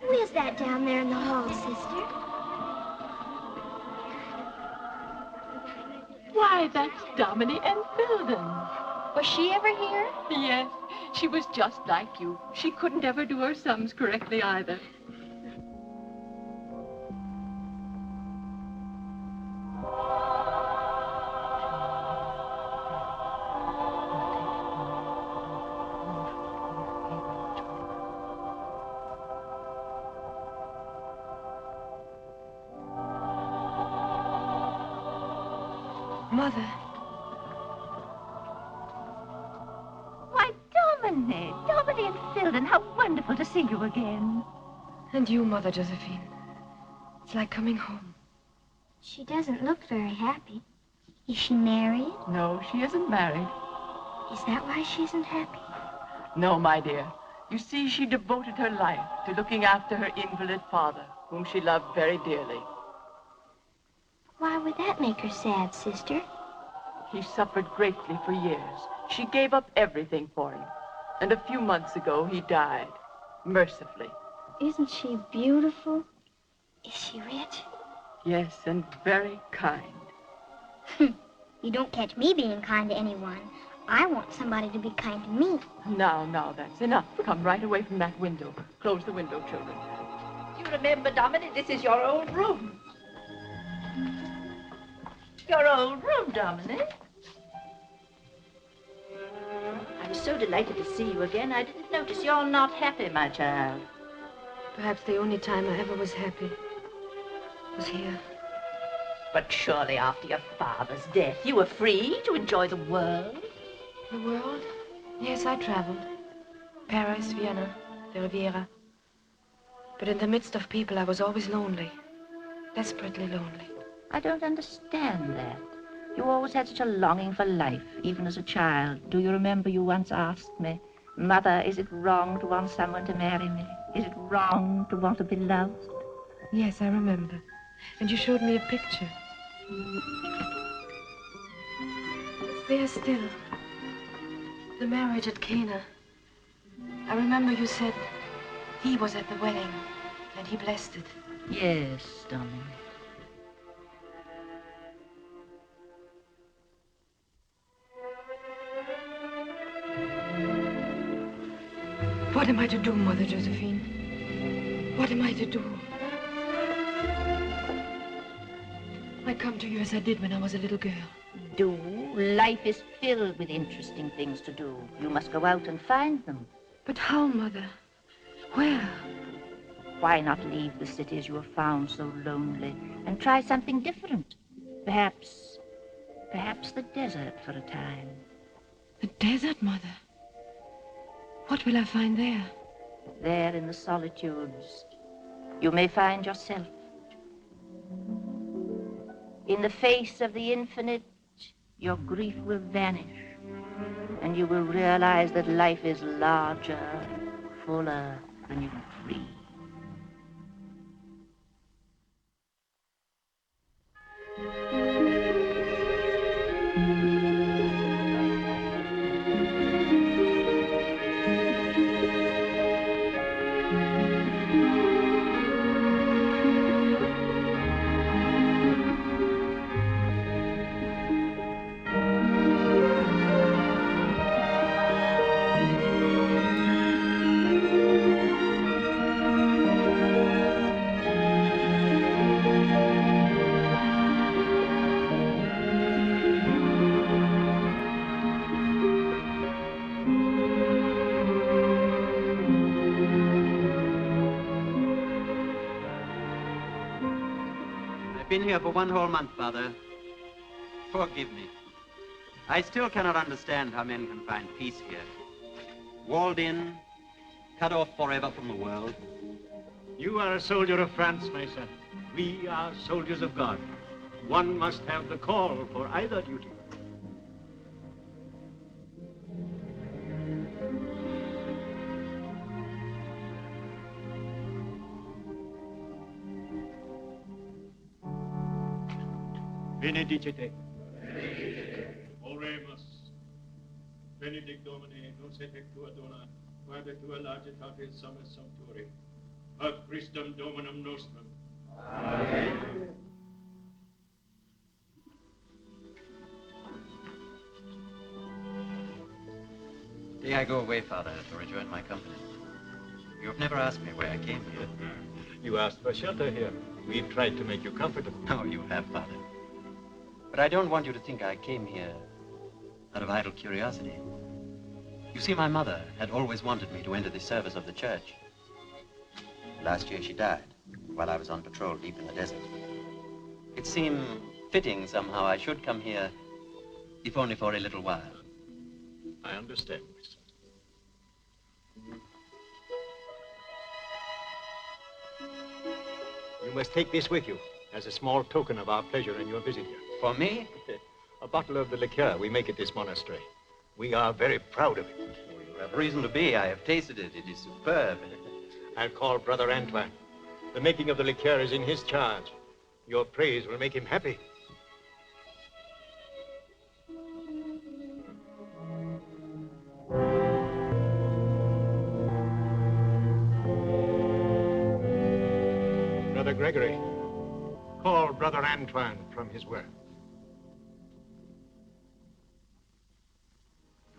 Who is that down there in the hall, sister? Why, that's Domini and Filden. Was she ever here? Yes, she was just like you. She couldn't ever do her sums correctly either. Mother. Why, Domini and Filden, how wonderful to see you again. And you, Mother Josephine. It's like coming home. She doesn't look very happy. Is she married? No, she isn't married. Is that why she isn't happy? No, my dear. You see, she devoted her life to looking after her invalid father, whom she loved very dearly. Why would that make her sad, sister? He suffered greatly for years. She gave up everything for him. And a few months ago, he died, mercifully. Isn't she beautiful? Is she rich? Yes, and very kind. You don't catch me being kind to anyone. I want somebody to be kind to me. Now, that's enough. Come right away from that window. Close the window, children. You remember, Domini, this is your old room. Your old room, Domini. I'm so delighted to see you again. I didn't notice you're not happy, my child. Perhaps the only time I ever was happy was here. But surely after your father's death, you were free to enjoy the world. The world? Yes, I traveled. Paris, Vienna, the Riviera. But in the midst of people, I was always lonely. Desperately lonely. I don't understand that. You always had such a longing for life, even as a child. Do you remember you once asked me, Mother, is it wrong to want someone to marry me? Is it wrong to want to be loved? Yes, I remember. And you showed me a picture. It's there still. The marriage at Cana. I remember you said he was at the wedding and he blessed it. Yes, Dominic. What am I to do, Mother Josephine? What am I to do? I come to you as I did when I was a little girl. Do? Life is filled with interesting things to do. You must go out and find them. But how, Mother? Where? Why not leave the cities you have found so lonely and try something different? Perhaps the desert for a time. The desert, Mother? What will I find there? There in the solitudes, you may find yourself. In the face of the infinite, your grief will vanish, and you will realize that life is larger, fuller than you can dream. I've been here for 1 whole month, Father. Forgive me. I still cannot understand how men can find peace here. Walled in, cut off forever from the world. You are a soldier of France, my son. We are soldiers of God. One must have the call for either duty. Benedicite. Oremus. Benedict Domine, nos effectua dona, quae tua largitatis sumus sumpturi. Ad Christum Dominum nostrum. Amen. Day I go away, Father, to rejoin my company. You have never asked me why I came here. You asked for shelter here. We've tried to make you comfortable. No, you have, Father. But I don't want you to think I came here out of idle curiosity. You see, my mother had always wanted me to enter the service of the church. Last year she died while I was on patrol deep in the desert. It seemed fitting somehow I should come here, if only for a little while. I understand, my son. You must take this with you as a small token of our pleasure in your visit here. For me? A bottle of the liqueur we make at this monastery. We are very proud of it. You have reason to be. I have tasted it. It is superb. I'll call Brother Antoine. The making of the liqueur is in his charge. Your praise will make him happy. Brother Gregory, call Brother Antoine from his work.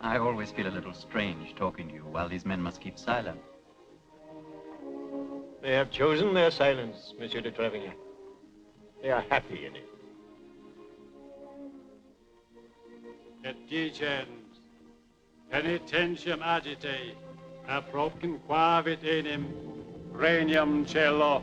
I always feel a little strange talking to you while these men must keep silent. They have chosen their silence, Monsieur de Trevigny. They are happy in it. Et dicens, penitentiam agite, apropcum quavit enim, regnum celo.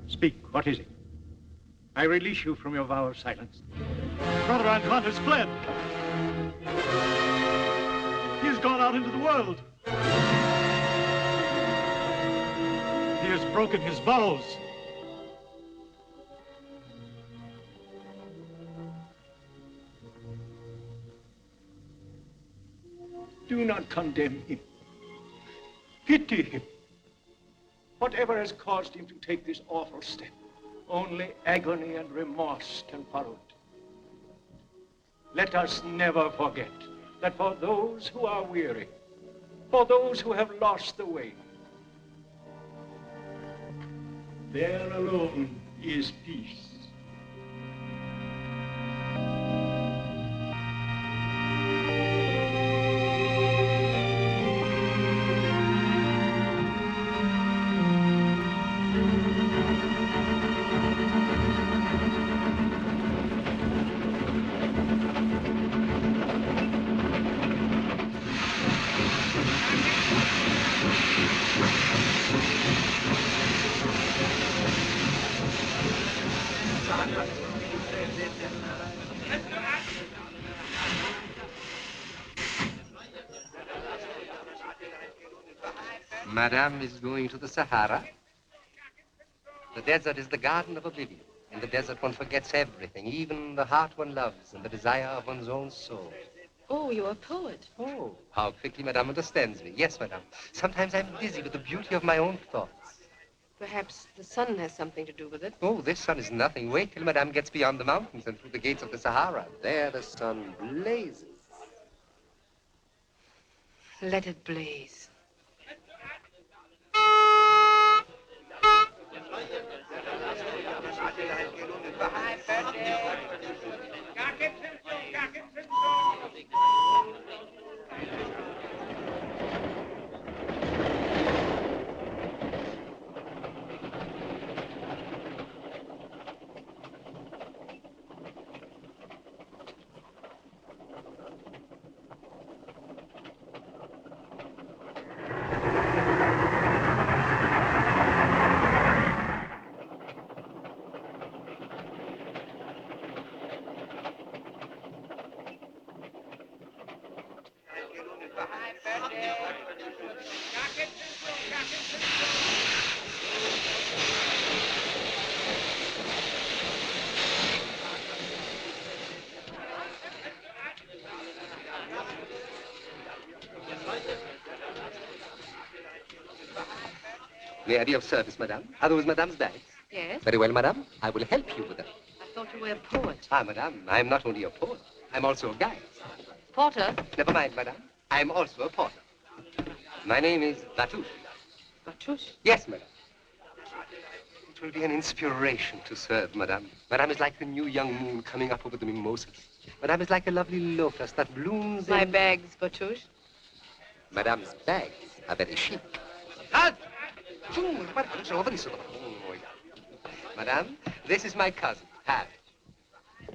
Speak, what is it? I release you from your vow of silence. Brother Antoine has fled. He has gone out into the world. He has broken his vows. Do not condemn him. Pity him. Whatever has caused him to take this awful step, only agony and remorse can follow it. Let us never forget that for those who are weary, for those who have lost the way, there alone is peace. Madame is going to the Sahara. The desert is the garden of oblivion. In the desert one forgets everything, even the heart one loves and the desire of one's own soul. Oh, you're a poet. Oh, how quickly Madame understands me. Yes, Madame. Sometimes I'm dizzy with the beauty of my own thoughts. Perhaps the sun has something to do with it. Oh, this sun is nothing. Wait till Madame gets beyond the mountains and through the gates of the Sahara. There the sun blazes. Let it blaze. May I be of service, madame? Are those madame's bags? Yes? Very well, madame. I will help you with them. I thought you were a poet. Ah, madame, I'm not only a poet. I'm also a guide. Porter? Never mind, madame. I'm also a porter. My name is Batouche. Batouche? Yes, madame. It will be an inspiration to serve, madame. Madame is like the new young moon coming up over the mimosas. Madame is like a lovely lotus that blooms My in... bags, Batouche. Madame's bags are very chic. Madame, this is my cousin, Harry.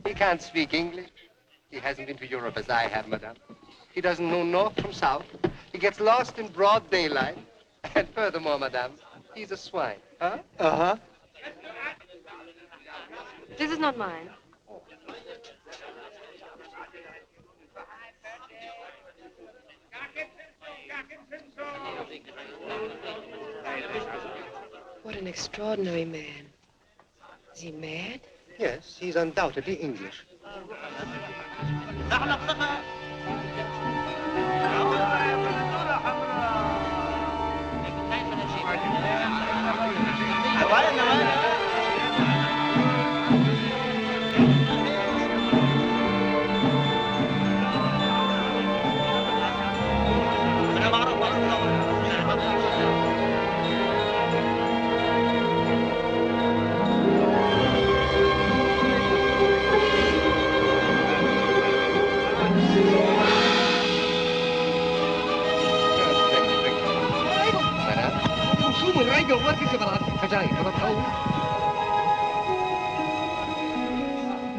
He can't speak English. He hasn't been to Europe as I have, madame. He doesn't know north from south. He gets lost in broad daylight. And furthermore, madame, he's a swine. Huh? Uh-huh. This is not mine. What an extraordinary man. Is he mad? Yes, he's undoubtedly English.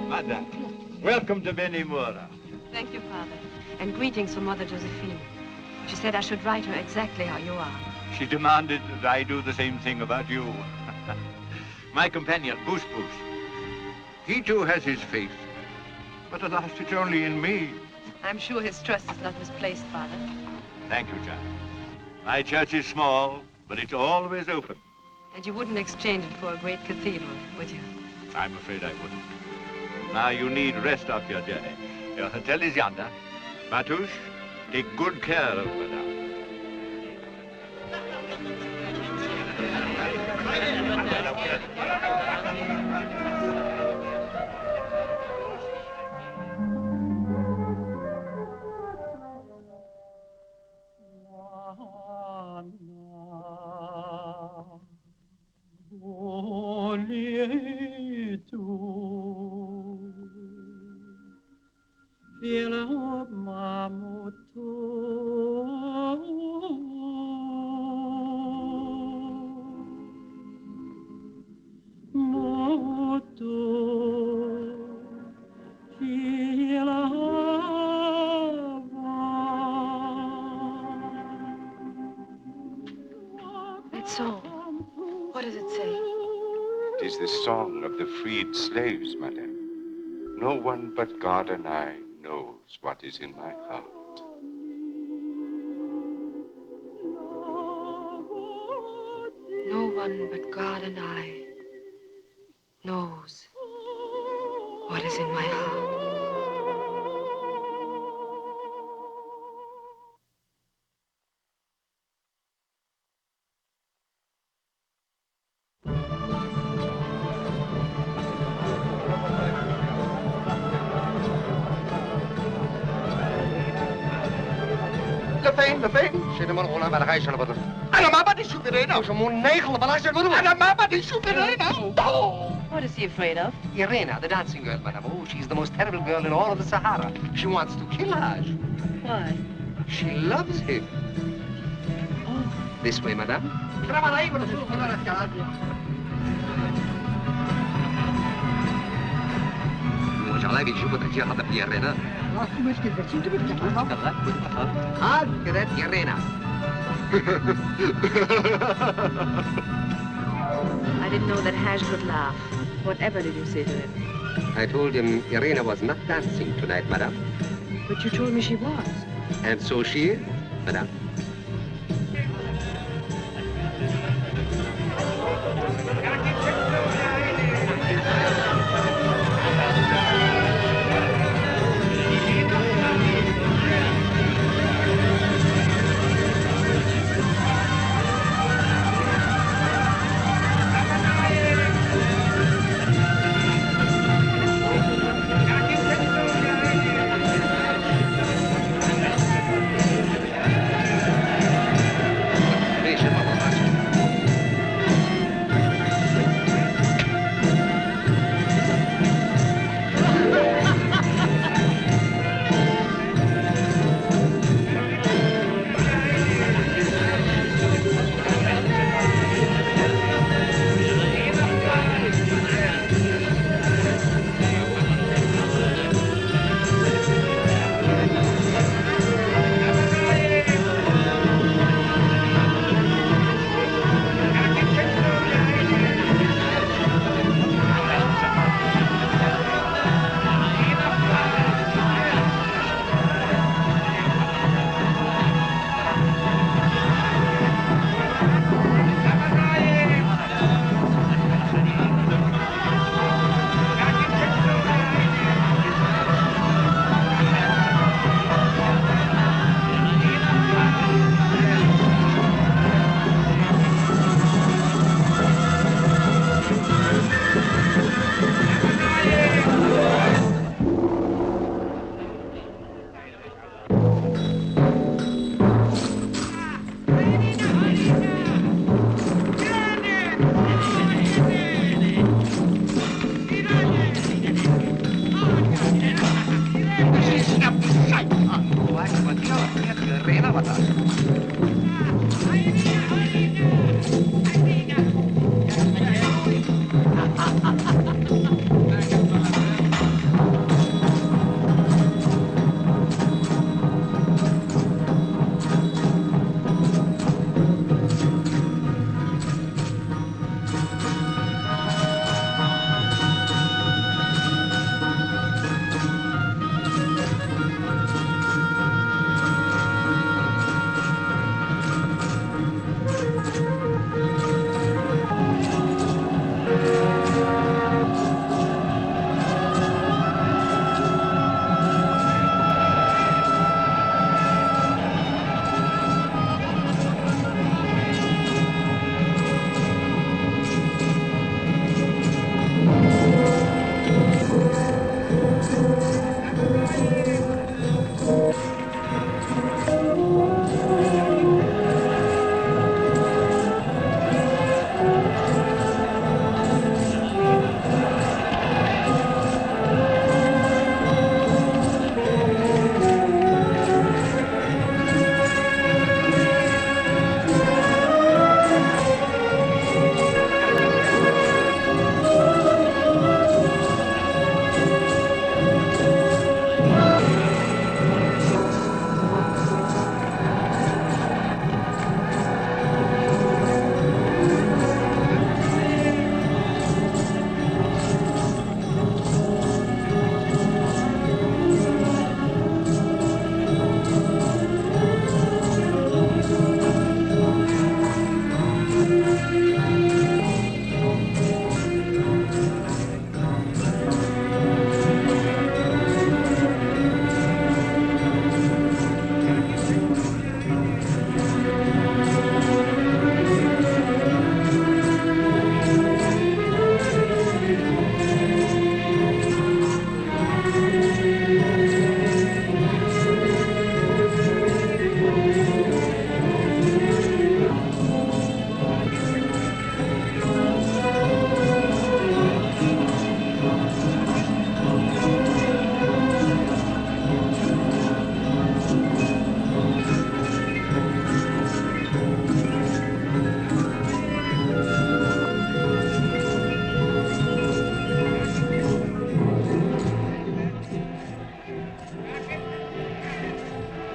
Madam, welcome to Benimora. Thank you, Father. And greetings from Mother Josephine. She said I should write her exactly how you are. She demanded that I do the same thing about you. My companion, Puss Puss. He too has his faith. But alas, it's only in me. I'm sure his trust is not misplaced, Father. Thank you, child. My church is small, but it's always open. And you wouldn't exchange it for a great cathedral, would you? I'm afraid I wouldn't. Now you need rest off your journey. Your hotel is yonder. Batouche, take good care of madame. That song, what does it say? It is the song of the freed slaves, madame. No one but God and I knows what is in my heart. No one but God and I knows what is in my heart. لفين؟ شيل من هنا ما لهاش أنا بدر. أنا ما بدي شو برينا. وش مو نيخل بلاش البدر. أنا ما بدي شو برينا. What is he afraid of? Irena, the dancing girl, madame. Oh, she's the most terrible girl in all of the Sahara. She wants to kill Haj. Why? She loves him. Oh. This way, madame. وجعلها بيجيبوا تحكي هذا بيرينا. كده يرينا. I didn't know that Haj could laugh. Whatever did you say to him? I told him Irena was not dancing tonight, madame. But you told me she was. And so she is, madame.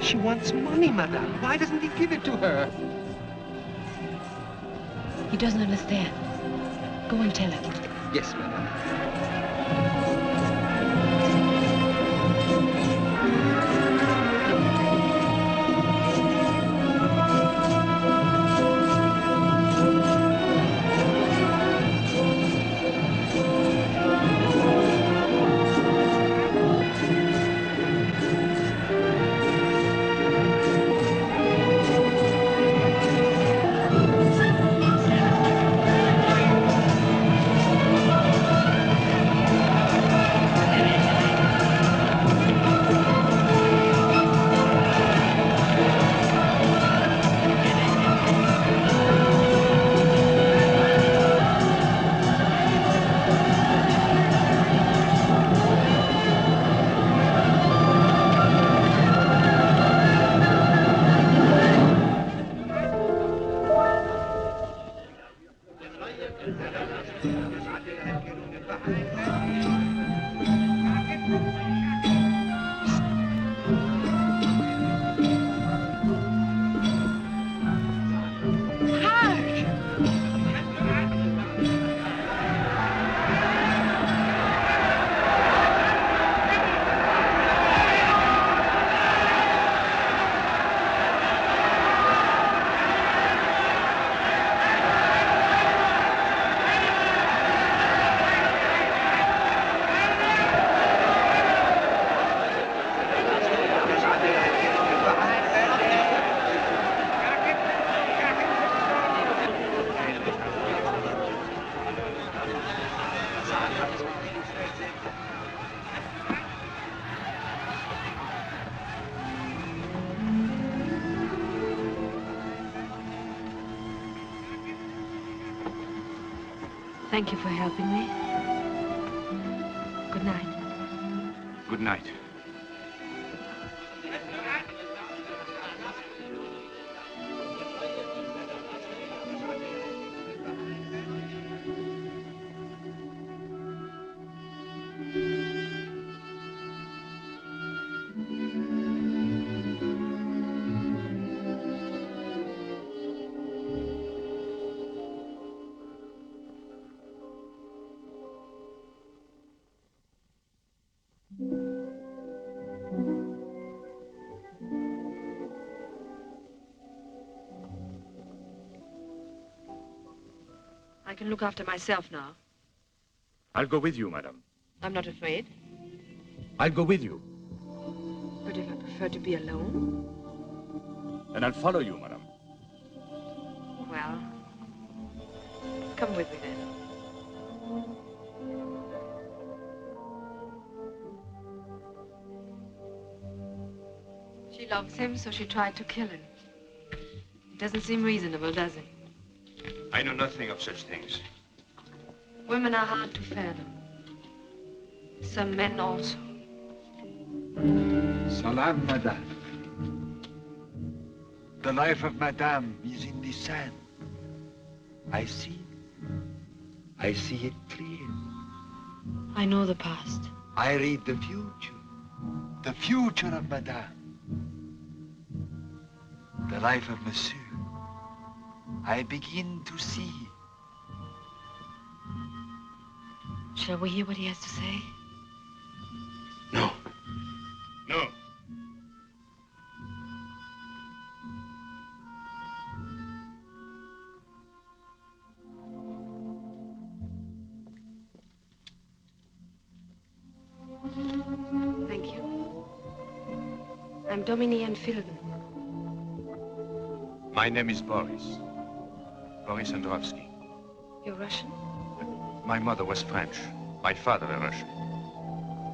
She wants money, madame. Why doesn't he give it to her? He doesn't understand. Go and tell him. Yes, madame. Thank you for helping me. Good night. Good night. I can look after myself now. I'll go with you, madam. I'm not afraid. I'll go with you. But if I prefer to be alone? And I'll follow you, madam. Well, come with me then. She loves him, so she tried to kill him. It doesn't seem reasonable, does it? I know nothing of such things. Women are hard to fathom. Some men also. Salam, madame. The life of madame is in the sand. I see it clear. I know the past. I read the future of madame. The life of monsieur. I begin to see. Shall we hear what he has to say? No. No. Thank you. I'm Dominique and Philbin. My name is Boris. Boris Androvsky. You're Russian? My mother was French. My father a Russian.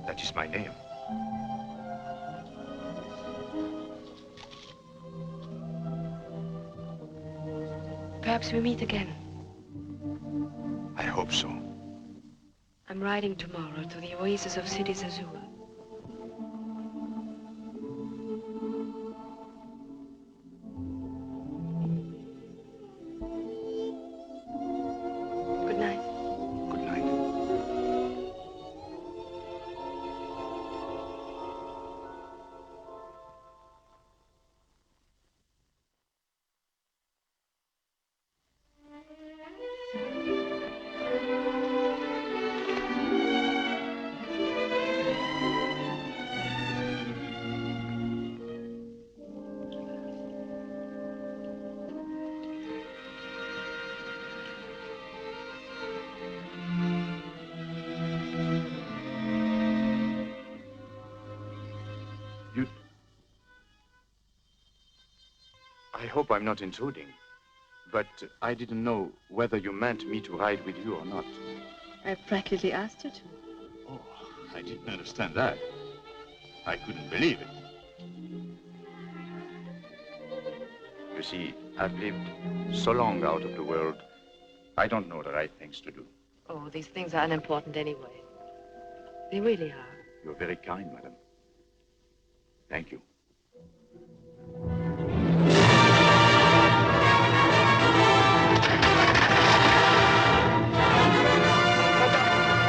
That is my name. Perhaps we meet again. I hope so. I'm riding tomorrow to the oasis of Sidi Zazou. Good night. Good night. hope I'm not intruding, but I didn't know whether you meant me to ride with you or not. I practically asked you to. Oh, I didn't understand that. I couldn't believe it. You see, I've lived so long out of the world, I don't know the right things to do. Oh, these things are unimportant anyway. They really are. You're very kind, madam. Thank you.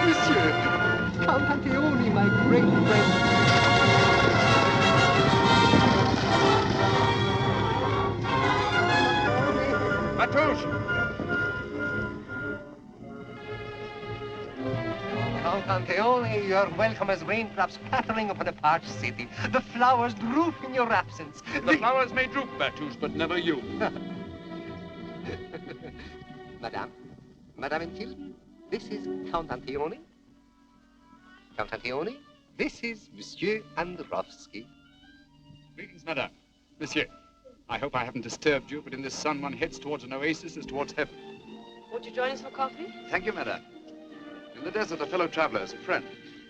Monsieur, Count Anteoni, my great friend. Matouche! Count Anteoni, your welcome as raindrops pattering upon a parched city. The flowers droop in your absence. The flowers may droop, Matouche, but never you. Madame and Tilden, this is Count Anteoni. Count Anteoni, this is Monsieur Androwski. Greetings, madame. Monsieur, I hope I haven't disturbed you, but in this sun one heads towards an oasis as towards heaven. Won't you join us for coffee? Thank you, madame. In the desert, a fellow traveler is a friend.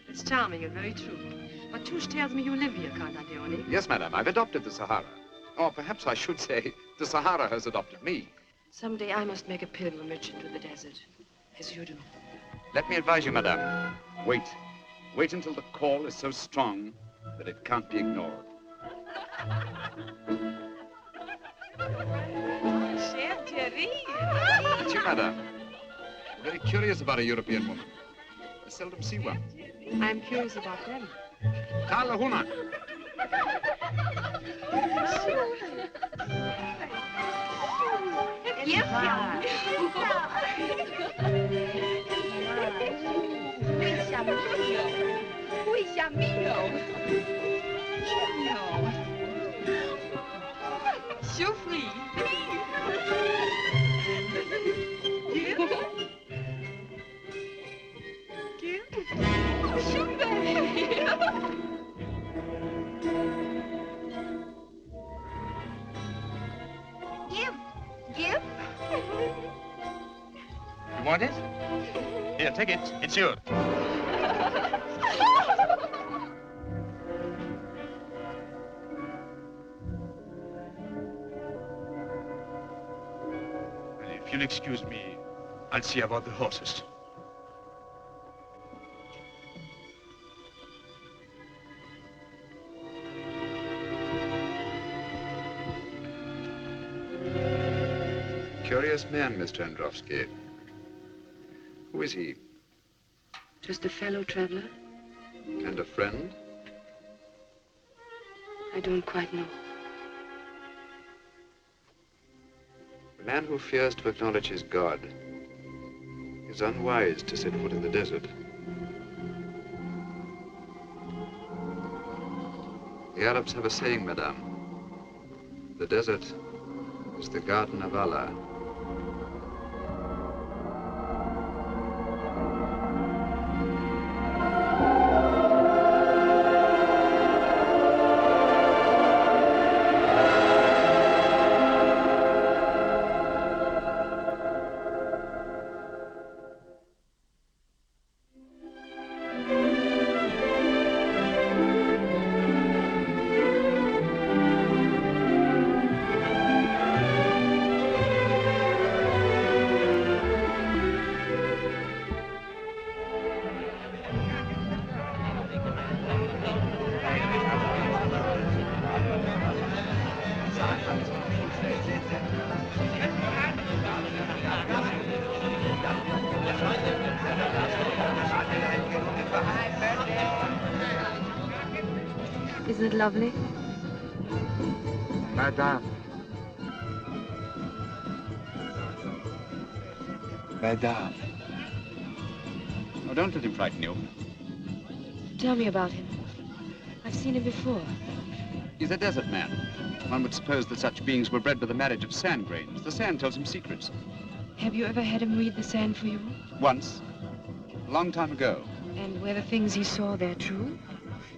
It's charming and very true. But Touche tells me you live here, Count Anteoni. Yes, madame, I've adopted the Sahara. Or perhaps I should say, the Sahara has adopted me. Someday I must make a pilgrimage into the desert, as you do. Let me advise you, madame. Wait. Wait until the call is so strong that it can't be ignored. Cher Thierry! It's you, madame. I'm very curious about a European woman. I seldom see one. I'm curious about them. Carla Huna. Give. You want it? Here, take it. It's yours. If you'll excuse me, I'll see about the horses. Curious man, Mr. Androwski. Who is he? Just a fellow traveler? And a friend? I don't quite know. A man who fears to acknowledge his God is unwise to set foot in the desert. The Arabs have a saying, madame. The desert is the garden of Allah. Isn't it lovely? Madame. Madame. Oh, don't let him frighten you. Tell me about him. I've seen him before. He's a desert man. One would suppose that such beings were bred by the marriage of sand grains. The sand tells him secrets. Have you ever had him read the sand for you? Once. A long time ago. And were the things he saw there true?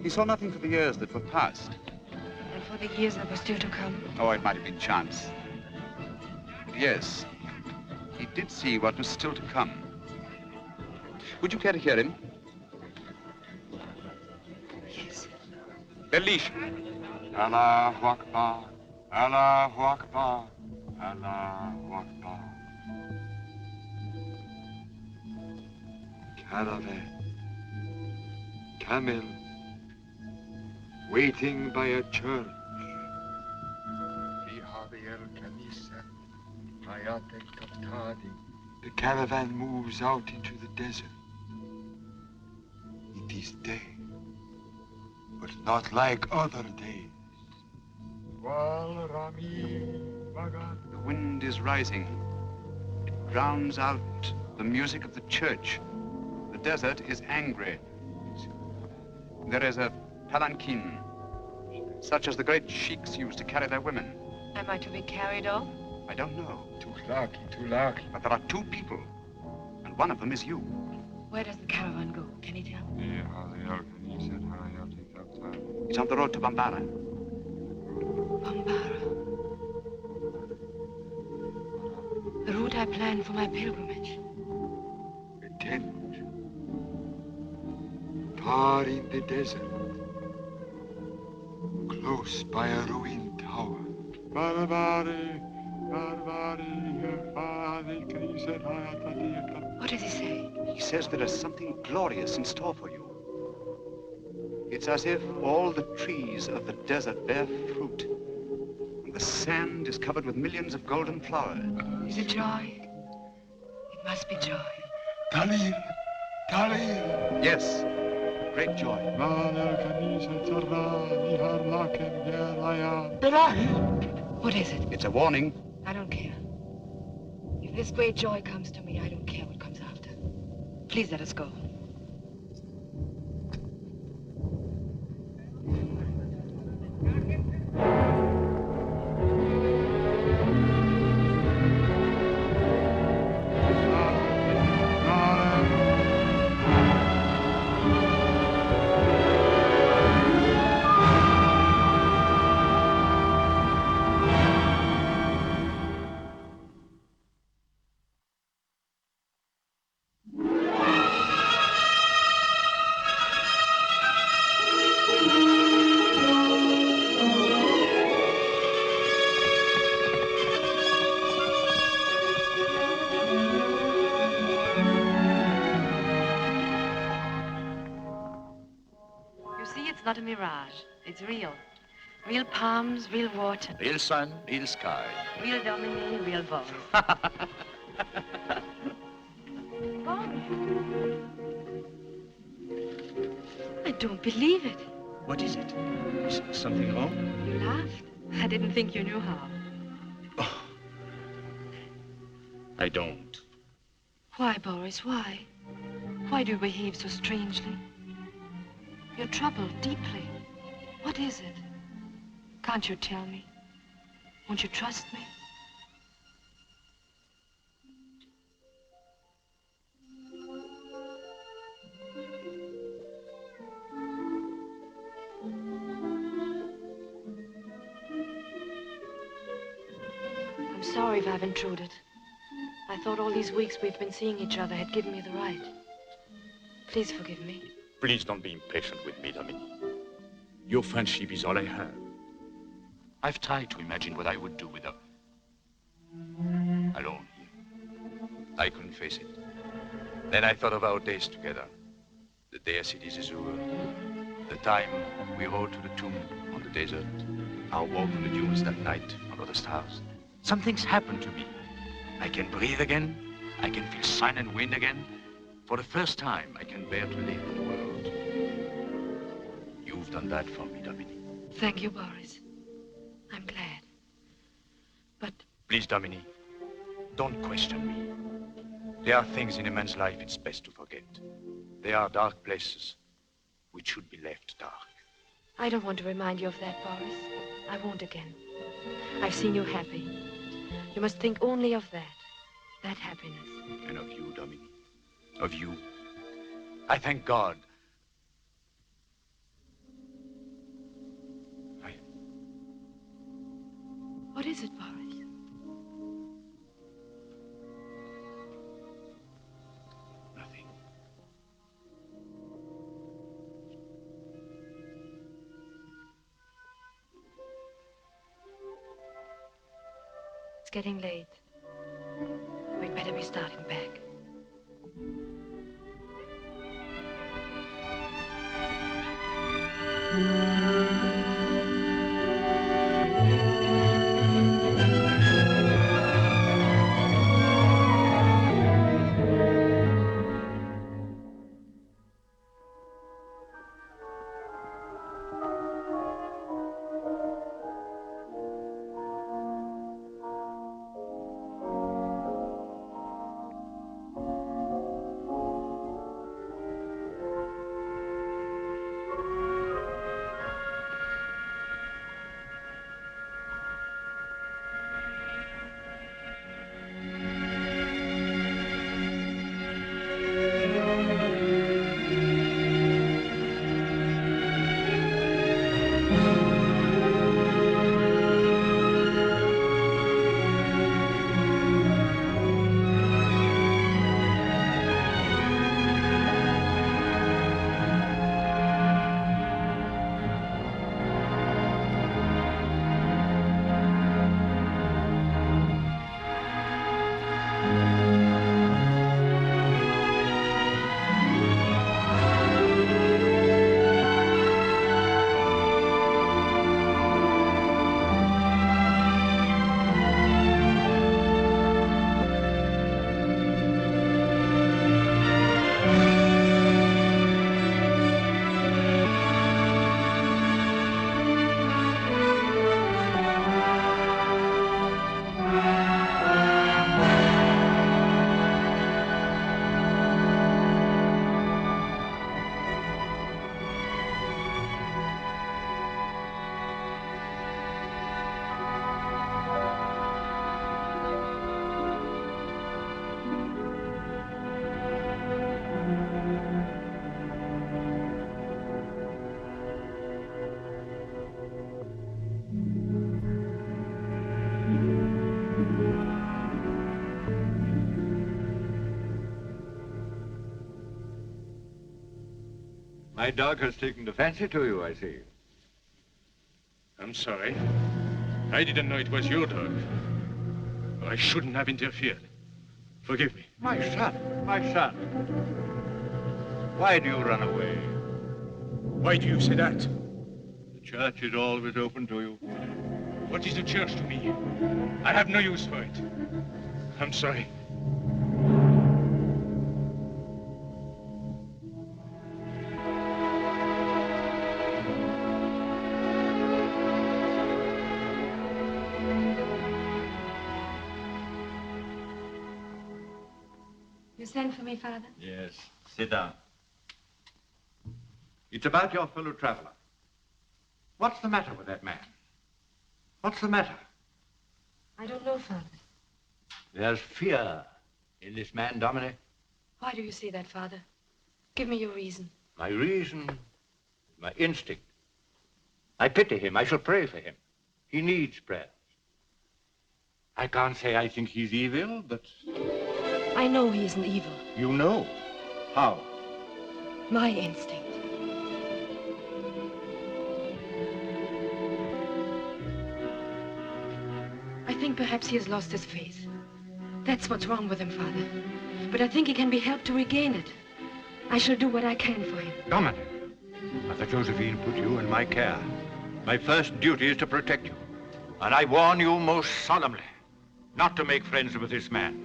He saw nothing for the years that were past. And for the years that were still to come? Oh, it might have been chance. yes. He did see what was still to come. Would you care to hear him? Yes. Belish. Allahu Akbar, Allahu Akbar, Allahu Akbar. Caravan, camel, waiting by a church. The caravan moves out into the desert. It is day, but not like other days. The wind is rising. It drowns out the music of the church. The desert is angry. There is a palanquin, such as the great sheiks use to carry their women. Am I to be carried off? I don't know. Too lucky. But there are two people, and one of them is you. Where does the caravan go? Can you tell? It's on the road to Bambara. Bambara. The route I planned for my pilgrimage. A tent. Far in the desert. Close by a ruined tower. What does he say? He says there is something glorious in store for you. It's as if all the trees of the desert bear fruit, and the sand is covered with millions of golden flowers. Is it joy? It must be joy. Talil! Yes, great joy. What is it? It's a warning. I don't care. If this great joy comes to me, I don't care what comes after. Please let us go. Not a mirage. It's real. Real palms, real water. Real sun, real sky. Real Dominique, real Boris. I don't believe it. What is it? Is something wrong? You laughed. I didn't think you knew how. Oh. I don't. Why, Boris, why? Why do you behave so strangely? You're troubled deeply. What is it? Can't you tell me? Won't you trust me? I'm sorry if I've intruded. I thought all these weeks we've been seeing each other had given me the right. Please forgive me. Please don't be impatient with me, Dominique. Your friendship is all I have. I've tried to imagine what I would do with her. Alone here. I couldn't face it. Then I thought of our days together. The day at City Zezur. The time we rode to the tomb on the desert. Our walk on the dunes that night under the stars. Something's happened to me. I can breathe again. I can feel sun and wind again. For the first time, I can bear to live in the world. You've done that for me, Dominique. Thank you, Boris. I'm glad. But... Please, Dominique, don't question me. There are things in a man's life it's best to forget. There are dark places which should be left dark. I don't want to remind you of that, Boris. I won't again. I've seen you happy. You must think only of that happiness. And of you, Dominique. Of you. I thank God. What is it, Boris? It's getting late. We'd better be starting back. My dog has taken a fancy to you, I see. I'm sorry. I didn't know it was your dog. I shouldn't have interfered. Forgive me. My son, my son. Why do you run away? Why do you say that? The church is always open to you. What is the church to me? I have no use for it. I'm sorry. You sent for me, Father? Yes, sit down. It's about your fellow traveler. What's the matter with that man? What's the matter? I don't know, Father. There's fear in this man, Dominic. Why do you say that, Father? Give me your reason. My reason, my instinct. I pity him. I shall pray for him. He needs prayers. I can't say I think he's evil, but... I know he isn't evil. You know? How? My instinct. I think perhaps he has lost his faith. That's what's wrong with him, Father. But I think he can be helped to regain it. I shall do what I can for him. Dominic, Mother Josephine put you in my care. My first duty is to protect you. And I warn you most solemnly not to make friends with this man.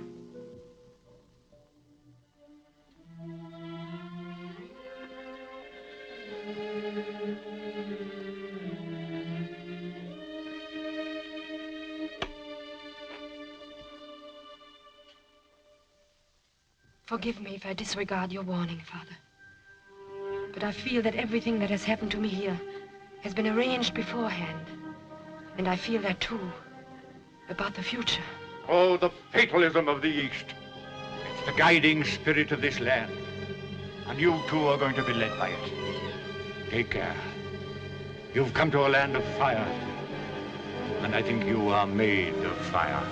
Forgive me if I disregard your warning, Father. But I feel that everything that has happened to me here has been arranged beforehand. And I feel that, too, about the future. Oh, the fatalism of the East. It's the guiding spirit of this land. And you, too, are going to be led by it. Take care. You've come to a land of fire. And I think you are made of fire.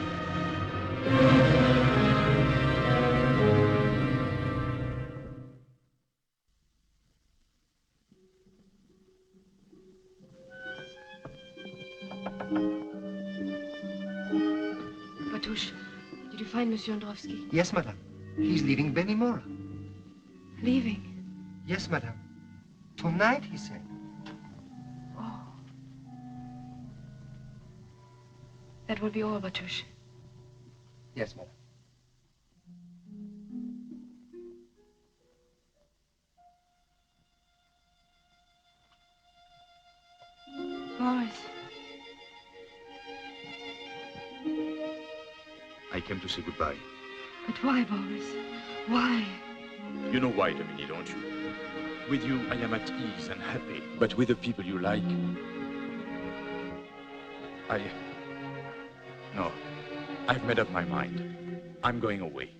find Monsieur Androvsky? Yes, madame. He's leaving Benimora. Leaving? Yes, madame. Tonight, he said. Oh. That will be all, Batush. Yes, madame. Boris. I came to say goodbye. But why, Boris? Why? You know why, Dominique, don't you? With you, I am at ease and happy. But with the people you like, No. I've made up my mind. I'm going away.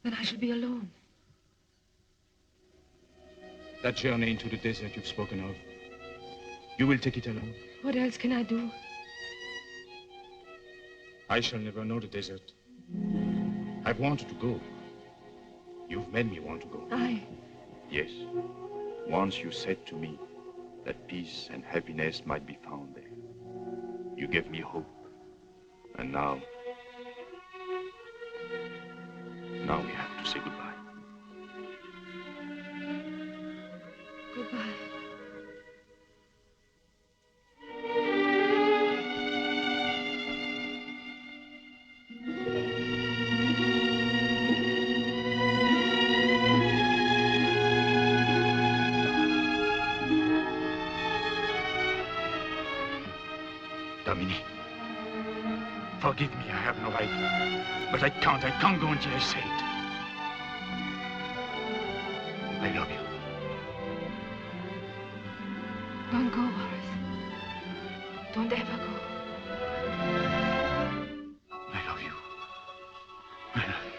Then I shall be alone. That journey into the desert you've spoken of, you will take it alone. What else can I do? I shall never know the desert. I've wanted to go. You've made me want to go. Yes. Once you said to me that peace and happiness might be found there. You gave me hope. And now we have to say goodbye. Goodbye. Dominique, forgive me, I have no right. But I can't go until I say it. I love you. Don't go, Boris. Don't ever go. I love you. I love you.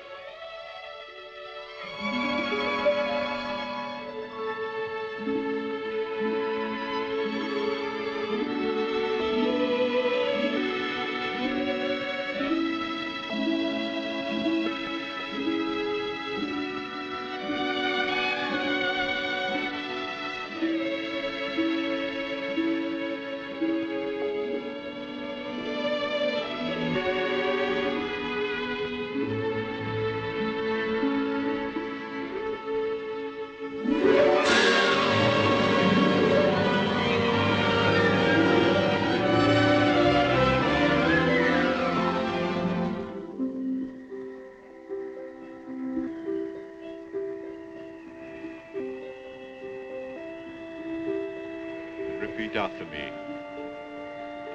Repeat after me.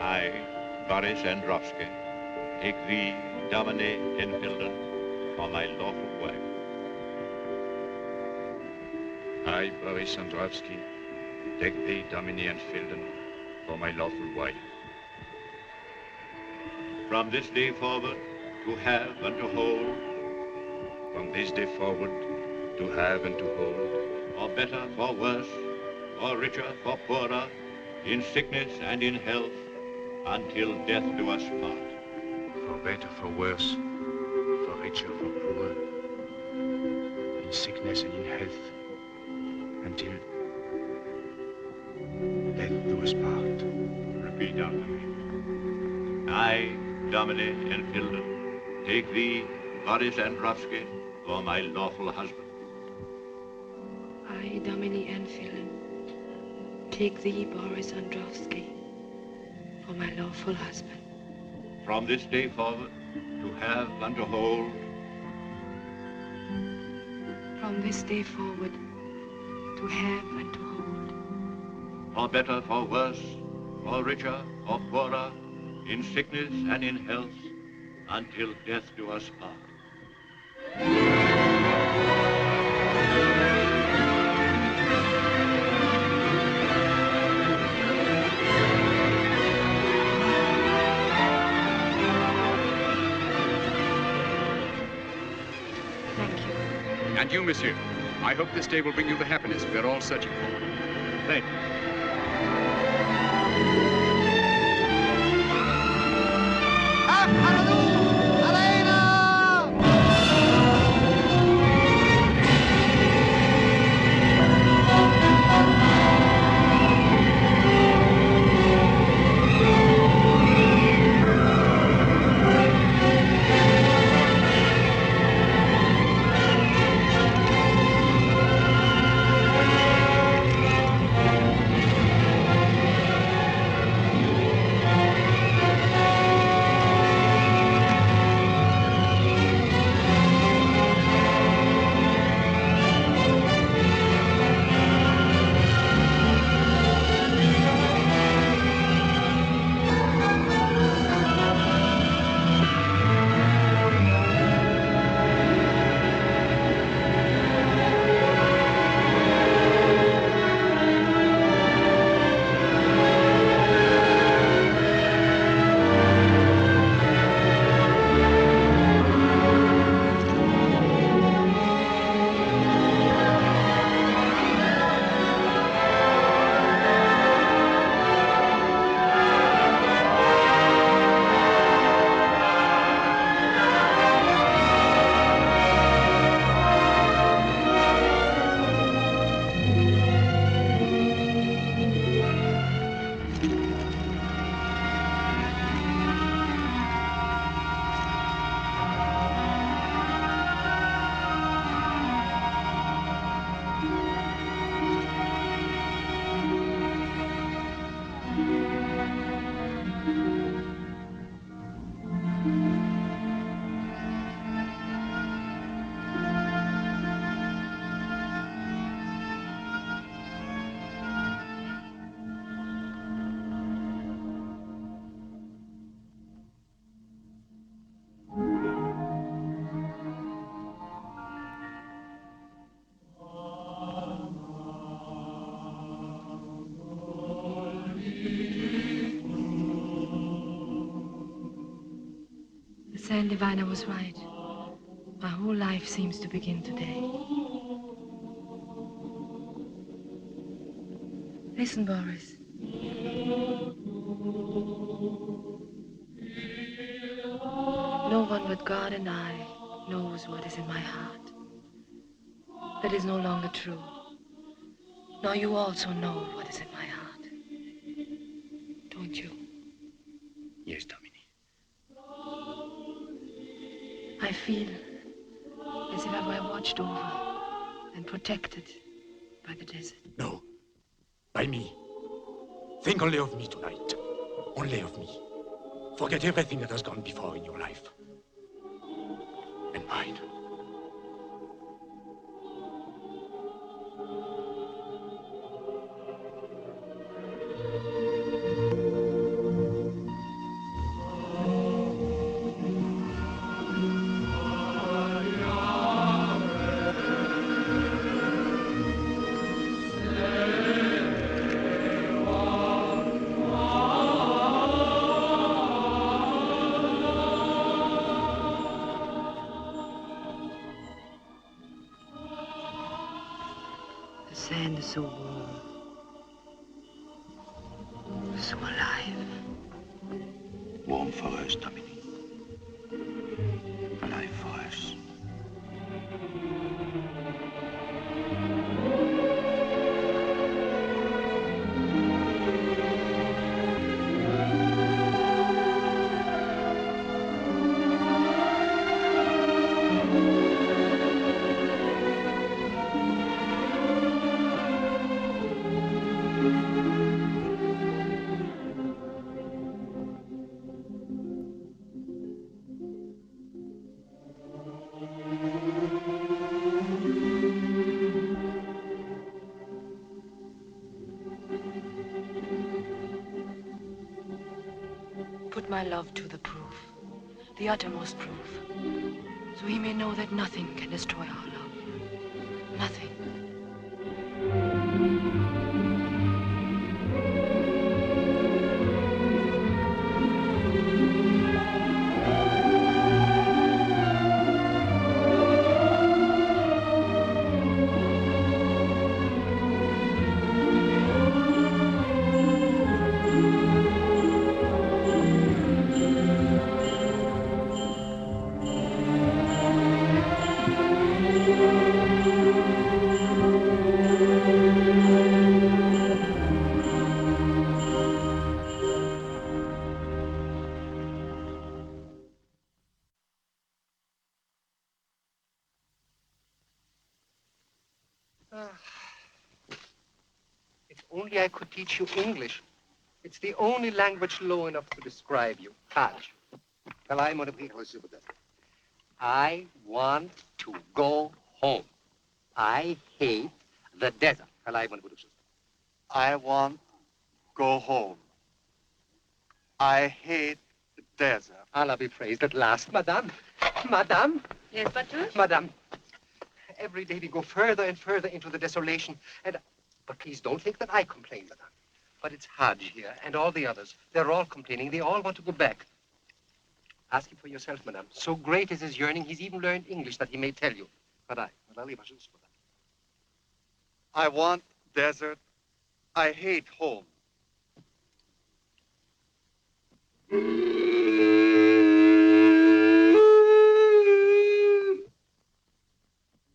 I, Boris Androvsky, take thee, Domine Enfielden, for my lawful wife. I, Boris Androvsky, take thee, Domine Enfielden, for my lawful wife. From this day forward, to have and to hold. From this day forward, to have and to hold. For better, for worse, for richer, for poorer, in sickness and in health, until death do us part. For better, for worse, for richer, for poorer, in sickness and in health, until death do us part. Repeat after me. I, Domine Enfielden, take thee, Boris Androvsky, for my lawful husband. I, Domine Enfielden, take thee, Boris Androvsky, for my lawful husband. From this day forward, to have and to hold. From this day forward, to have and to hold. For better, for worse, for richer, for poorer, in sickness and in health, until death do us part. And you, monsieur, I hope this day will bring you the happiness we are all searching for. Thank you. Sand Diviner was right. My whole life seems to begin today. Listen, Boris. No one but God and I knows what is in my heart. That is no longer true. Now you also know what is in my heart. Don't you? Yes, Domine. I feel as if I were watched over and protected by the desert. No. By me. Think only of me tonight. Only of me. Forget everything that has gone before in your life. And mine. The sand is so warm, so alive. Warm for us, Domine. Alive for us. Put my love to the proof, the uttermost proof, so he may know that nothing can destroy our love. Nothing. If only I could teach you English. It's the only language low enough to describe you. Catch. I want to go home. I hate the desert. I want go home. I hate the desert. Allah be praised at last, Madame. Madame. Yes, Batush? Madame. Every day we go further and further into the desolation. But please don't think that I complain, Madame. But it's Hajj here and all the others. They're all complaining. They all want to go back. Ask him for yourself, Madame. So great is his yearning, he's even learned English that he may tell you. I want desert. I hate home.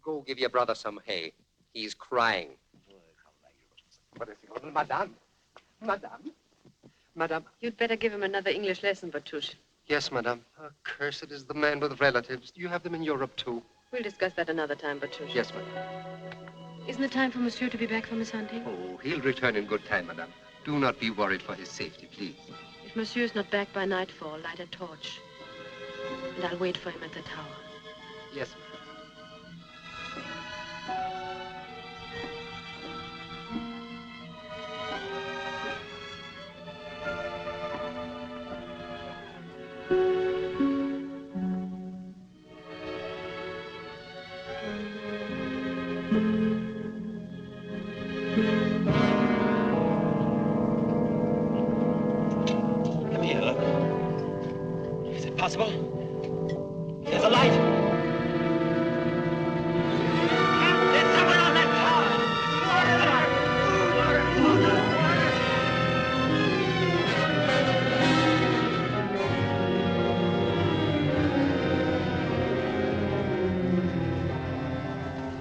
Go give your brother some hay. He's crying. Madame. Madame. Madame. You'd better give him another English lesson, Batush. Yes, Madame. Cursed is the man with relatives. You have them in Europe, too. We'll discuss that another time, Batush. Yes, Madame. Isn't it time for Monsieur to be back from his hunting? Oh, he'll return in good time, Madame. Do not be worried for his safety, please. If Monsieur's not back by nightfall, light a torch. And I'll wait for him at the tower. Yes, Madame. Come here, look. Is it possible? There's a light. There's someone on that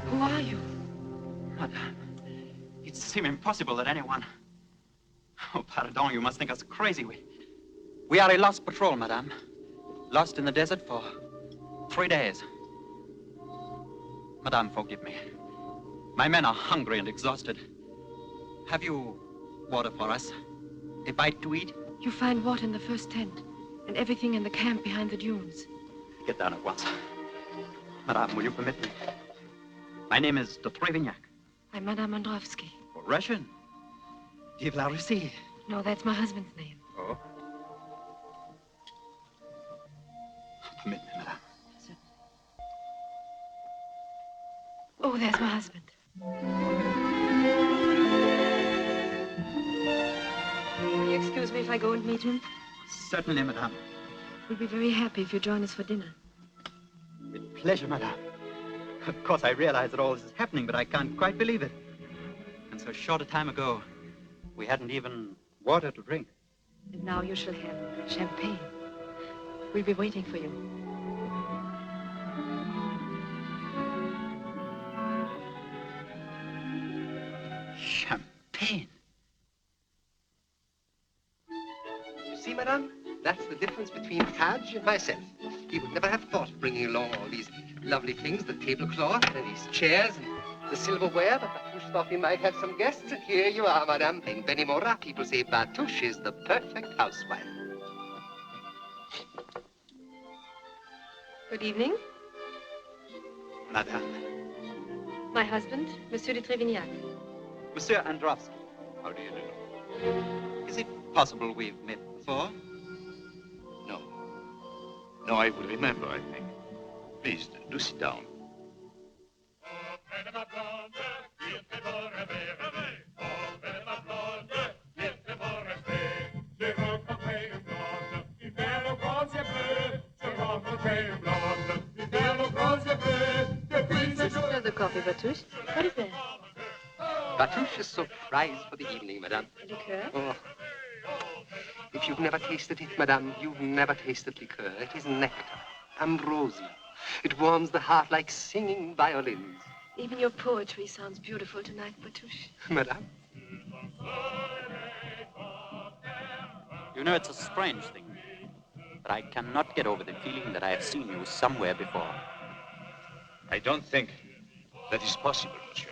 Who are you? Madame, it seems impossible that anyone... Oh, pardon, you must think us crazy. We are a lost patrol, madame. Lost in the desert for 3 days. Madame, forgive me. My men are hungry and exhausted. Have you water for us? A bite to eat? You find water in the first tent, and everything in the camp behind the dunes. Get down at once. Madame, will you permit me? My name is de Trevignac. I'm Madame Androvsky. Russian? Vive la Russie. No, that's my husband's name. Oh? Permit me, madame. Oh, there's my husband. Will you excuse me if I go and meet him? Certainly, madame. We'll be very happy if you join us for dinner. With pleasure, madame. Of course, I realize that all this is happening, but I can't quite believe it. And so short a time ago, we hadn't even water to drink. And now you shall have champagne. We'll be waiting for you. Champagne? You see, madame, that's the difference between Hadj and myself. He would never have thought of bringing along all these lovely things, the tablecloth and these chairs and the silverware, but Batouche thought we might have some guests, and here you are, madame. In Benimora, people say Batouche is the perfect housewife. Good evening. Madame. My husband, Monsieur de Trevignac. Monsieur Androvsky. How do you do? Is it possible we've met before? No. No, I will remember, I think. Please, do sit down. Another coffee, Batouche. What is that? Batouche is surprised for the evening, madame. Liqueur? Oh. If you've never tasted it, madame, you've never tasted liqueur. It is nectar, ambrosia. It warms the heart like singing violins. Even your poetry sounds beautiful tonight, Batouche. Madame? You know, it's a strange thing, but I cannot get over the feeling that I have seen you somewhere before. I don't think that is possible, monsieur.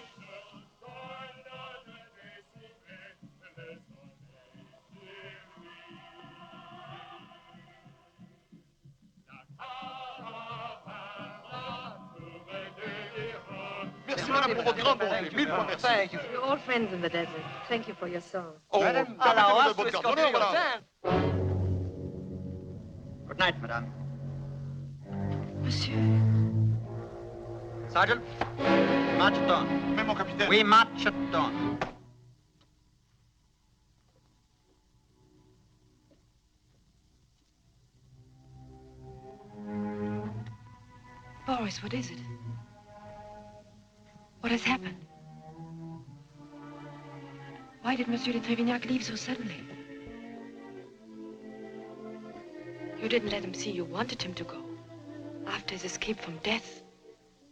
Merci, madame, pour votre grand bonheur. Mille fois merci. Thank you. We're all friends in the desert. Thank you for your song. Oh, madame, permettez-moi de votre cardonneur, madame. Good night, madame. Monsieur. Sergeant, march at dawn. Mais mon capitaine. We march at dawn. Boris, what is it? What has happened? Why did Monsieur de Trevignac leave so suddenly? You didn't let him see you wanted him to go. After his escape from death,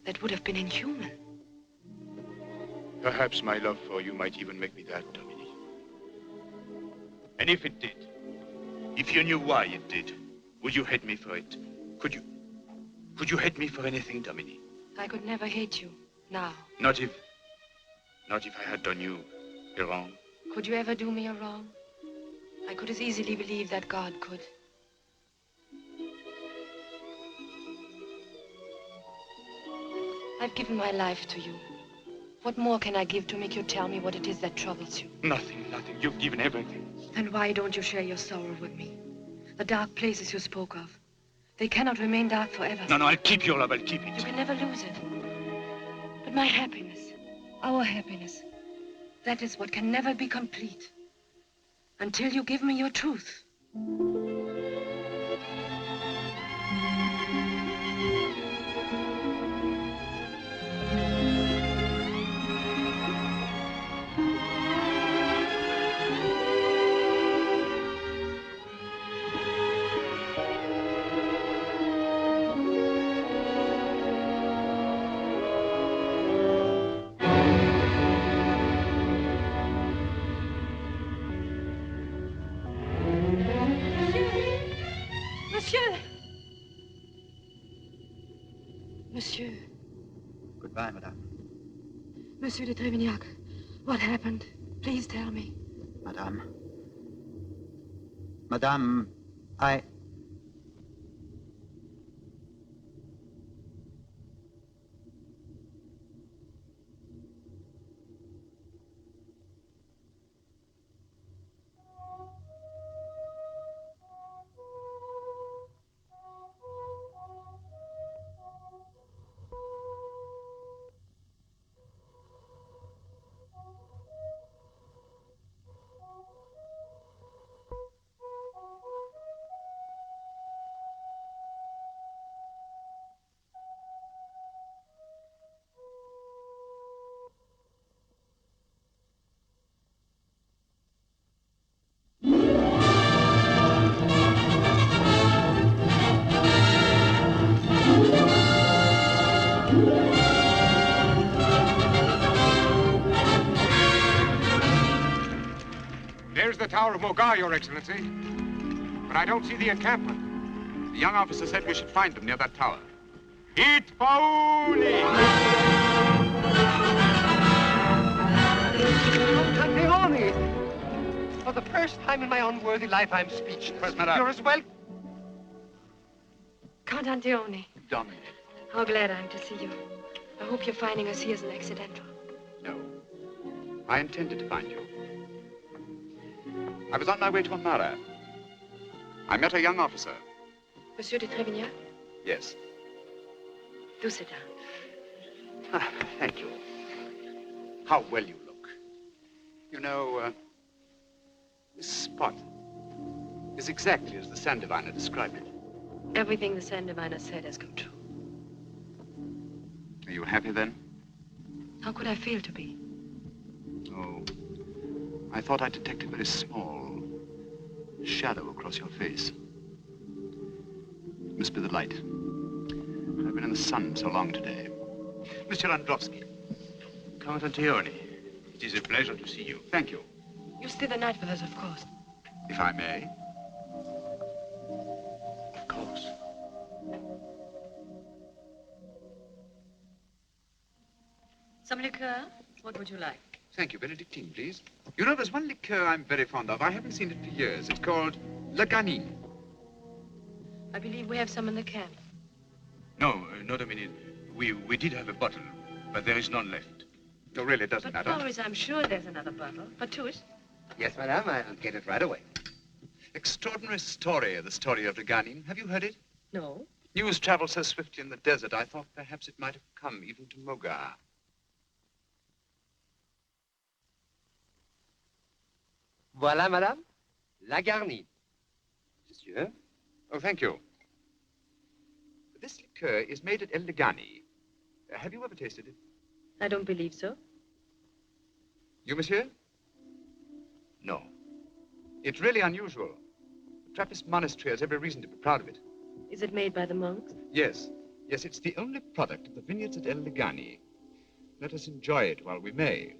that would have been inhuman. Perhaps my love for you might even make me that, Dominique. And if it did, if you knew why it did, would you hate me for it? Could you hate me for anything, Dominique? I could never hate you, now. Not if I had done you a wrong. Could you ever do me a wrong? I could as easily believe that God could. I've given my life to you. What more can I give to make you tell me what it is that troubles you? Nothing. You've given everything. Then why don't you share your sorrow with me? The dark places you spoke of. They cannot remain dark forever. No, I'll keep your love. I'll keep it. You can never lose it. But my happiness, our happiness, that is what can never be complete until you give me your truth. Monsieur. Goodbye, madame. Monsieur de Trevignac, what happened? Please tell me. Madame. Madame, I... There's the Tower of Mogar, Your Excellency. But I don't see the encampment. The young officer said we should find them near that tower. Hit Pauli! Leone! For the first time in my unworthy life, I'm speechless. Yes, madame. You're as well... Count Antione, Dominic. how glad I am to see you. I hope your finding us here isn't accidental. No. I intended to find you. I was on my way to Amara. I met a young officer. Monsieur de Trevignac, Yes. do sit down. Ah, thank you. How well you look. You know, this spot is exactly as the sand diviner described it. Everything the sand diviner said has come true. Are you happy then? How could I fail to be? Oh, I thought I detected a very small shadow across your face. It must be the light. I've been in the sun so long today. Mr. Androvsky. Count Antione, it is a pleasure to see you. Thank you. You stay the night with us, of course. If I may. Of course. Some liqueur? What would you like? Thank you. Benedictine, please. You know, there's one liqueur I'm very fond of. I haven't seen it for years. It's called La Ganine. I believe we have some in the camp. No, no, Dominique. We did have a bottle, but there is none left. No, really, it doesn't But matter. Boris, I'm sure there's another bottle. Patus? Yes, madame, I'll get it right away. Extraordinary story, the story of La Ganine. Have you heard it? No. News travels so swiftly in the desert, I thought perhaps it might have come even to Mogar. Voilà, madame, la garnie. Monsieur? Oh, thank you. This liqueur is made at El Legani. Have you ever tasted it? I don't believe so. You, monsieur? No. It's really unusual. The Trappist monastery has every reason to be proud of it. Is it made by the monks? Yes. Yes, it's the only product of the vineyards at El Legani. Let us enjoy it while we may.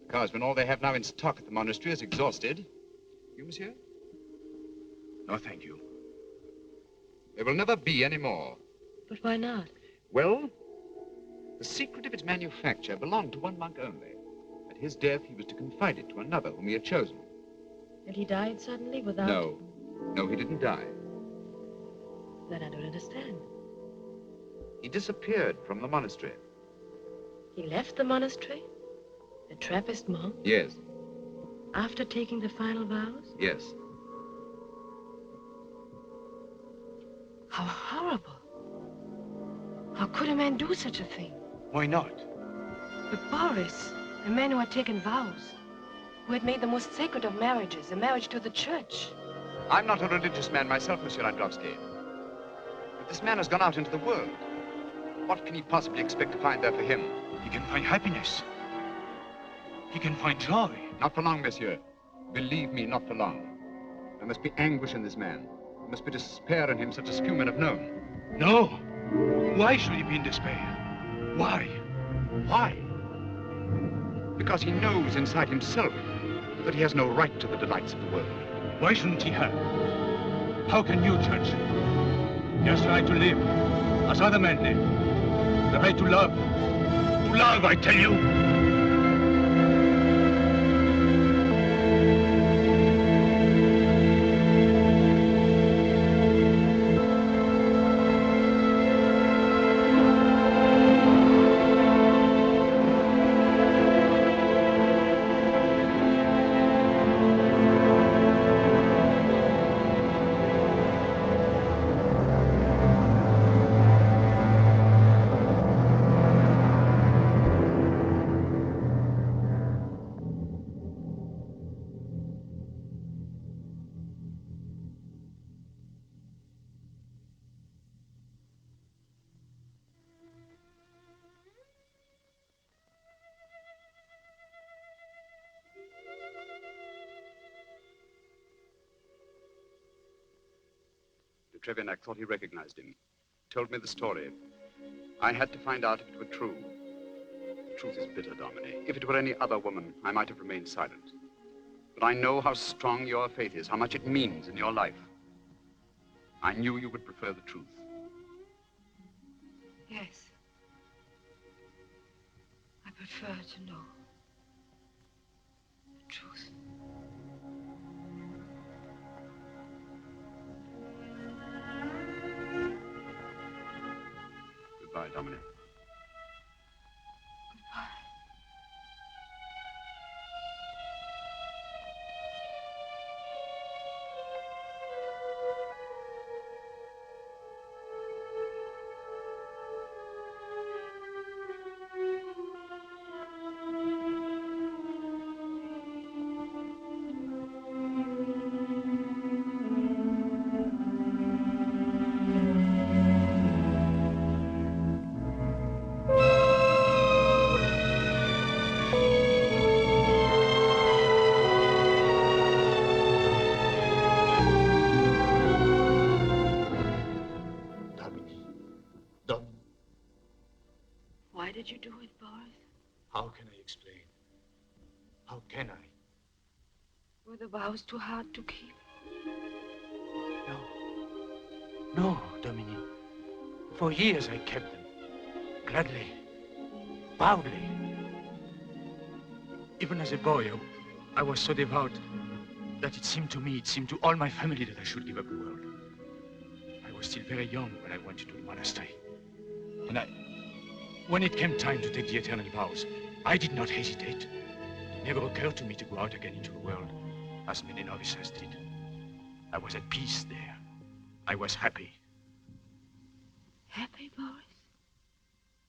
Because when all they have now in stock at the monastery is exhausted... You, monsieur? No, thank you. There will never be any more. But why not? Well, the secret of its manufacture belonged to one monk only. At his death, he was to confide it to another whom he had chosen. And he died suddenly without... No. No, he didn't die. Then I don't understand. He disappeared from the monastery. He left the monastery? A Trappist monk? Yes. After taking the final vows? Yes. How horrible. How could a man do such a thing? Why not? But Boris, a man who had taken vows, who had made the most sacred of marriages, a marriage to the church. I'm not a religious man myself, Monsieur Androvsky. But this man has gone out into the world. What can he possibly expect to find there for him? He can find happiness. He can find joy. Not for long, monsieur. Believe me, not for long. There must be anguish in this man. There must be despair in him such as few men have known. No. Why should he be in despair? Why? Why? Because he knows inside himself that he has no right to the delights of the world. Why shouldn't he have? How can you judge? He has the right to live as other men live. The right to love. To love, I tell you. Trevinak thought he recognized him. Told me the story. I had to find out if it were true. The truth is bitter, Domine. If it were any other woman, I might have remained silent. But I know how strong your faith is, how much it means in your life. I knew you would prefer the truth. Yes. I prefer to know the truth. Goodbye, Dominic. Goodbye. Why did you do it, Boris? How can I explain? How can I? Were the vows too hard to keep? No, Dominique. For years I kept them. Gladly. Proudly. Even as a boy, I was so devout that it seemed to all my family that I should give up the world. I was still very young when I went into the monastery. When it came time to take the eternal vows, I did not hesitate. It never occurred to me to go out again into the world, as many novices did. I was at peace there. I was happy. Happy, Boris?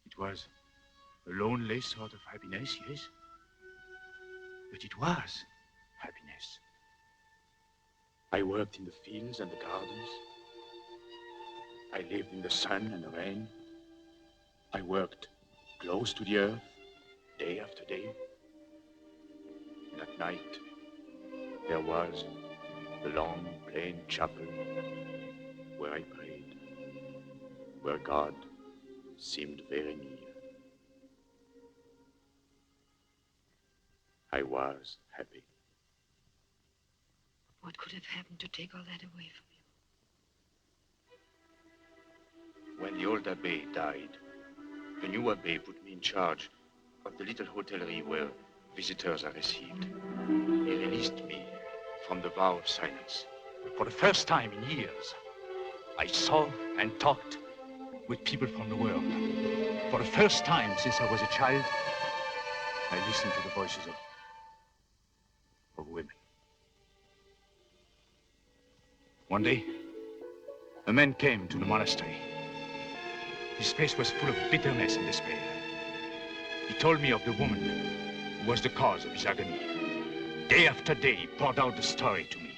It was a lonely sort of happiness, yes. But it was happiness. I worked in the fields and the gardens. I lived in the sun and the rain. I worked close to the earth, day after day. And at night, there was the long, plain chapel where I prayed, where God seemed very near. I was happy. What could have happened to take all that away from When the old abbé died, the new abbé put me in charge of the little hotellerie where visitors are received. He released me from the vow of silence. For the first time in years, I saw and talked with people from the world. For the first time since I was a child, I listened to the voices of women. One day, a man came to the monastery. His face was full of bitterness and despair. He told me of the woman who was the cause of his agony. Day after day, he poured out the story to me.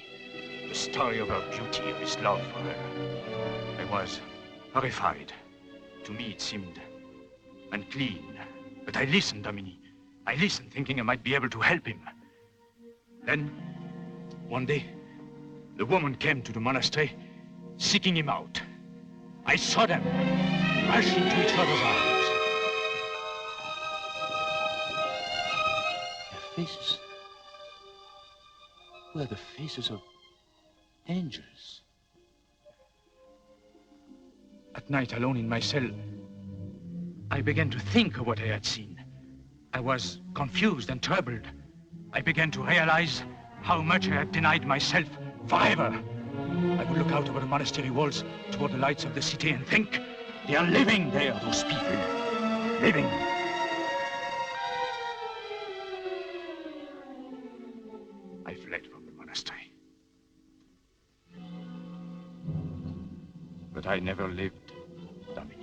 The story of her beauty, of his love for her. I was horrified. To me, it seemed unclean. But I listened, Dominique. I listened, thinking I might be able to help him. Then, one day, the woman came to the monastery, seeking him out. I saw them rush into each other's arms. Their faces were the faces of angels. At night, alone in my cell, I began to think of what I had seen. I was confused and troubled. I began to realize how much I had denied myself forever. I would look out over the monastery walls toward the lights of the city and think, they are living there, those people. Living. I fled from the monastery. But I never lived, Dominique.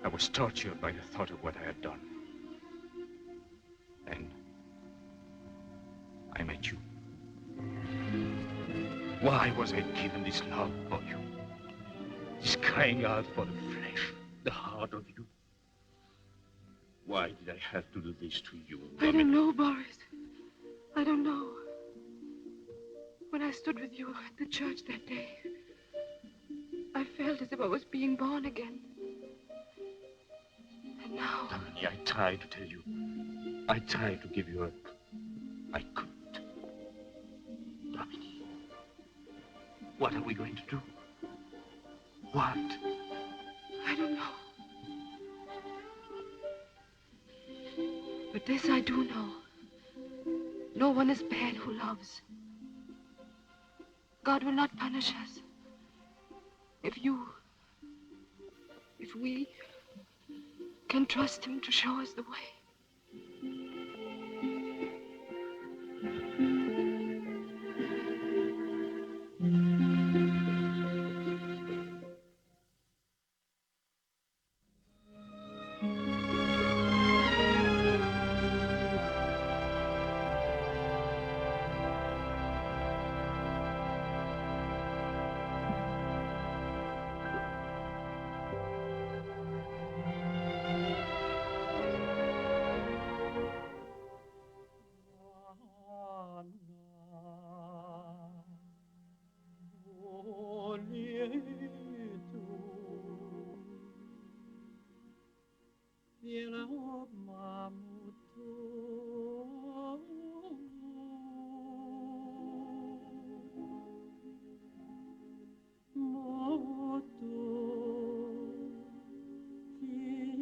I was tortured by the thought of what I had done. Then I met you. Why was I given this love for you? This crying out for the flesh, the heart of you? Why did I have to do this to you, I don't know, Boris. I don't know. When I stood with you at the church that day, I felt as if I was being born again. And now... Dominique, I tried to tell you. I tried to give you up. I couldn't. Dominique, what are we going to do? What? I don't know. But this I do know. No one is bad who loves. God will not punish us. If we can trust him to show us the way.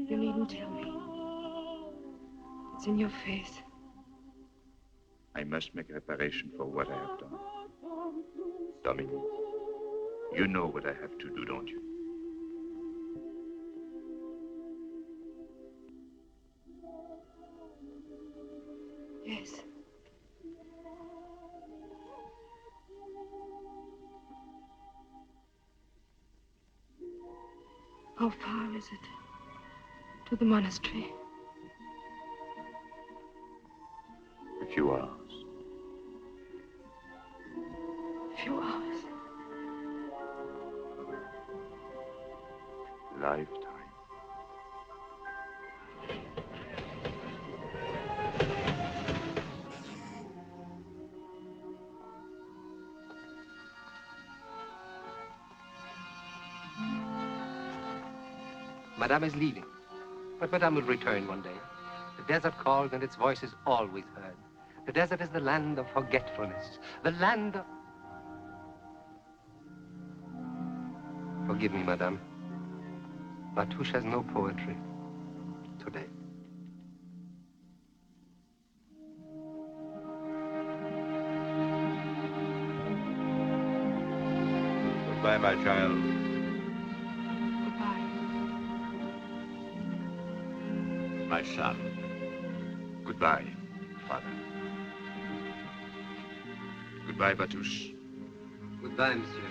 You needn't tell me. It's in your face. I must make reparation for what I have done. Dominique, you know what I have to do, don't you? Yes. How far is it to the monastery? A few hours. A few hours. Lifetime. Madame is leaving, but Madame will return one day. The desert calls and its voice is always heard. The desert is the land of forgetfulness, the land of... Forgive me, Madame. La Touche has no poetry today. Goodbye, my child. Goodbye. My son. Goodbye, father. Goodbye, Batouche. Goodbye, monsieur.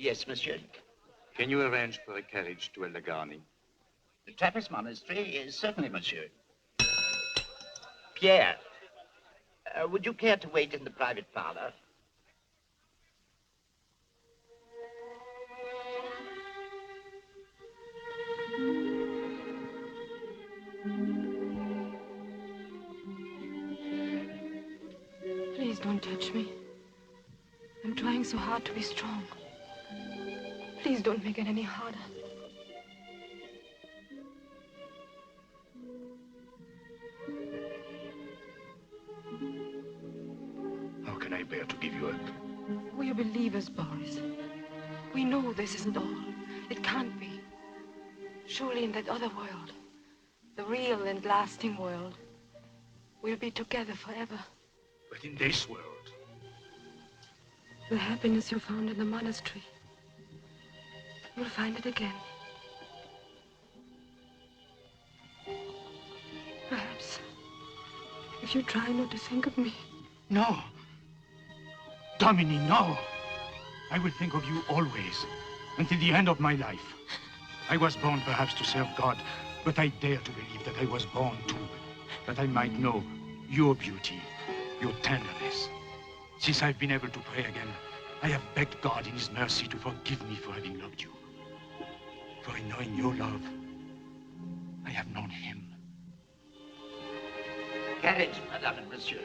Yes, monsieur. Can you arrange for a carriage to El Lagani? The Trappist monastery is certainly, monsieur. Pierre. Would you care to wait in the private parlor? Please don't touch me. I'm trying so hard to be strong. Please don't make it any harder. How can I bear to give you up? We are believers, Boris. We know this isn't all. It can't be. Surely in that other world, the real and lasting world, we'll be together forever. But in this world, The happiness you found in the monastery, you'll find it again. Perhaps, if you try not to think of me. No. Domini, no. I will think of you always, until the end of my life. I was born perhaps to serve God, but I dare to believe that I was born too, that I might know your beauty, your tenderness. Since I've been able to pray again, I have begged God in his mercy to forgive me for having loved you. For in knowing your love, I have known him. Carriage, Madame and Monsieur.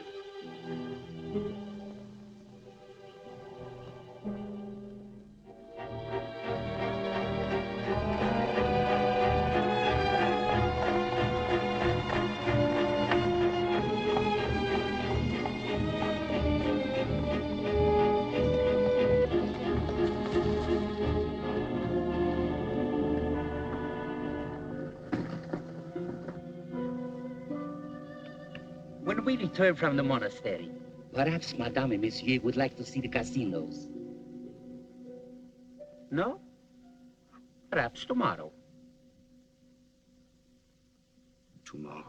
When we return from the monastery, perhaps Madame and Monsieur would like to see the casinos. No? Perhaps tomorrow. tomorrow.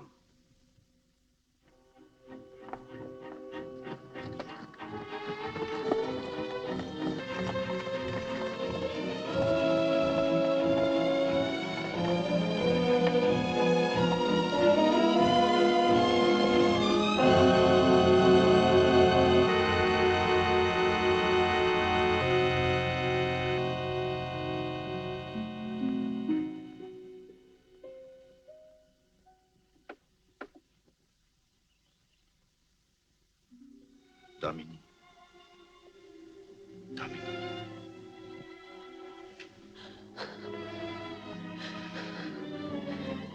Domini. Domini.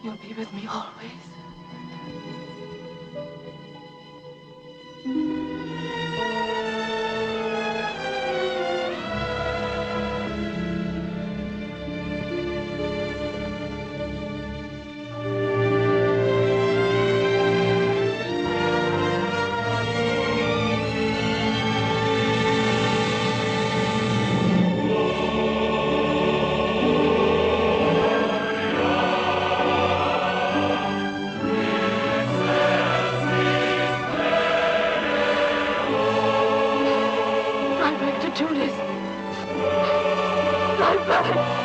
You'll be with me always. Do this. Not back.